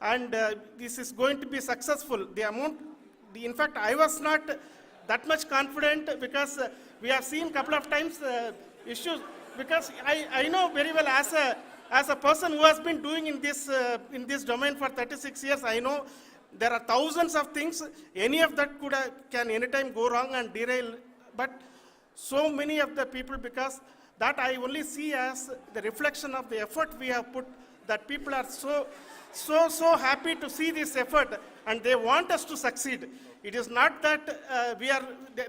and this is going to be successful. In fact, I was not that much confident, because we have seen couple of times issues, because I know very well, as a person who has been doing in this domain for 36 years, I know there are thousands of things. Any of that can anytime go wrong and derail. But so many of the people, because that I only see as the reflection of the effort we have put, that people are so happy to see this effort, and they want us to succeed. It is not that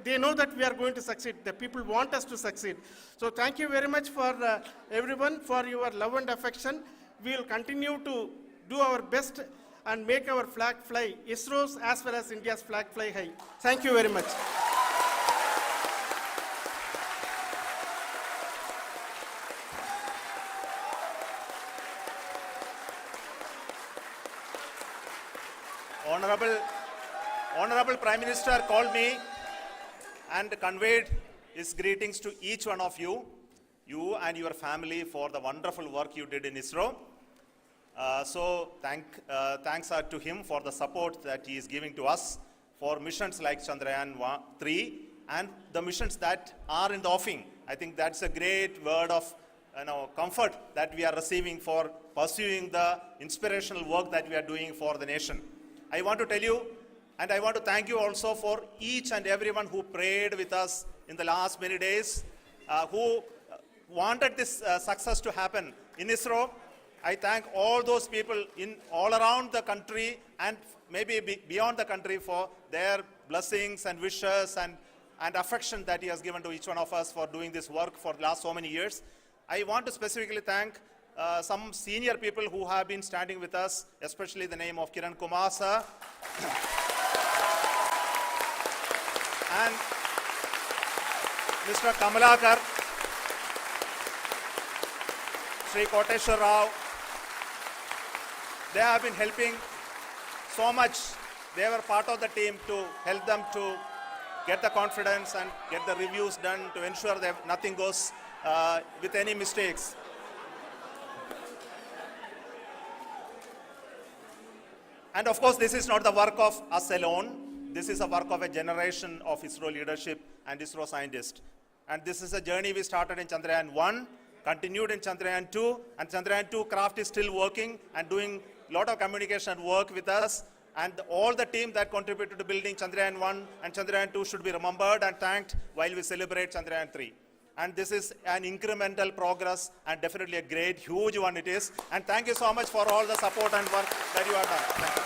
they know that we are going to succeed. The people want us to succeed. So thank you very much for everyone, for your love and affection. We will continue to do our best and make our flag fly, ISRO's as well as India's flag fly high. Thank you very much. Honorable Prime Minister called me and conveyed his greetings to each one of you and your family, for the wonderful work you did in ISRO. Thanks are to him for the support that he is giving to us for missions like Chandrayaan 3 and the missions that are in the offing. I think that's a great word of comfort that we are receiving for pursuing the inspirational work that we are doing for the nation. I want to tell you, and I want to thank you also for each and everyone who prayed with us in the last many days, who wanted this success to happen in ISRO. I thank all those people all around the country and maybe beyond the country for their blessings and wishes and affection that he has given to each one of us for doing this work for the last so many years. I want to specifically thank some senior people who have been standing with us, especially the name of Kiran Kumar sir and Mr. Kamalakar, Sri Koteshwar Rao. They have been helping so much. They were part of the team to help them to get the confidence and get the reviews done to ensure that nothing goes with any mistakes. And of course, this is not the work of us alone. This is a work of a generation of ISRO leadership and ISRO scientists. And this is a journey we started in Chandrayaan 1, continued in Chandrayaan 2, and Chandrayaan 2 craft is still working and doing a lot of communication work with us. And all the team that contributed to building Chandrayaan 1 and Chandrayaan 2 should be remembered and thanked while we celebrate Chandrayaan 3. And this is an incremental progress and definitely a great, huge one it is. And thank you so much for all the support and work that you have done.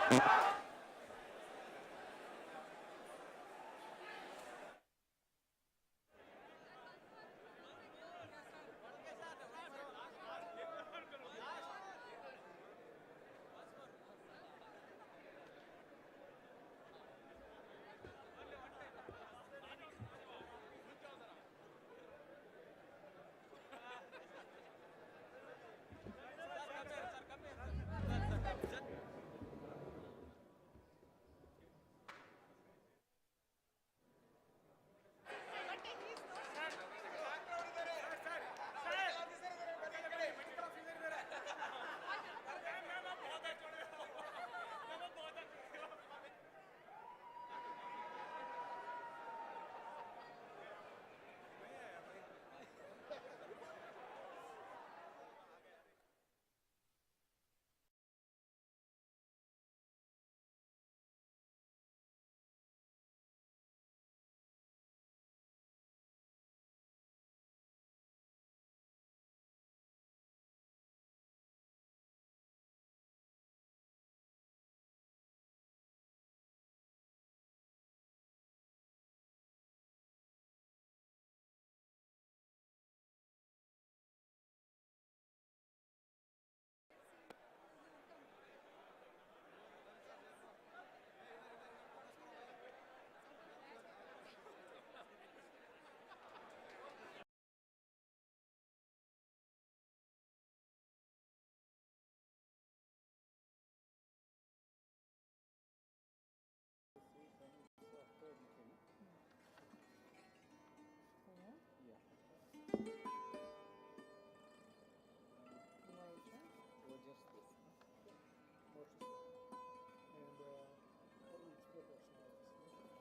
Thank you.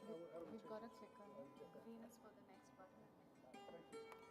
We've got a checker. Green is for the next button.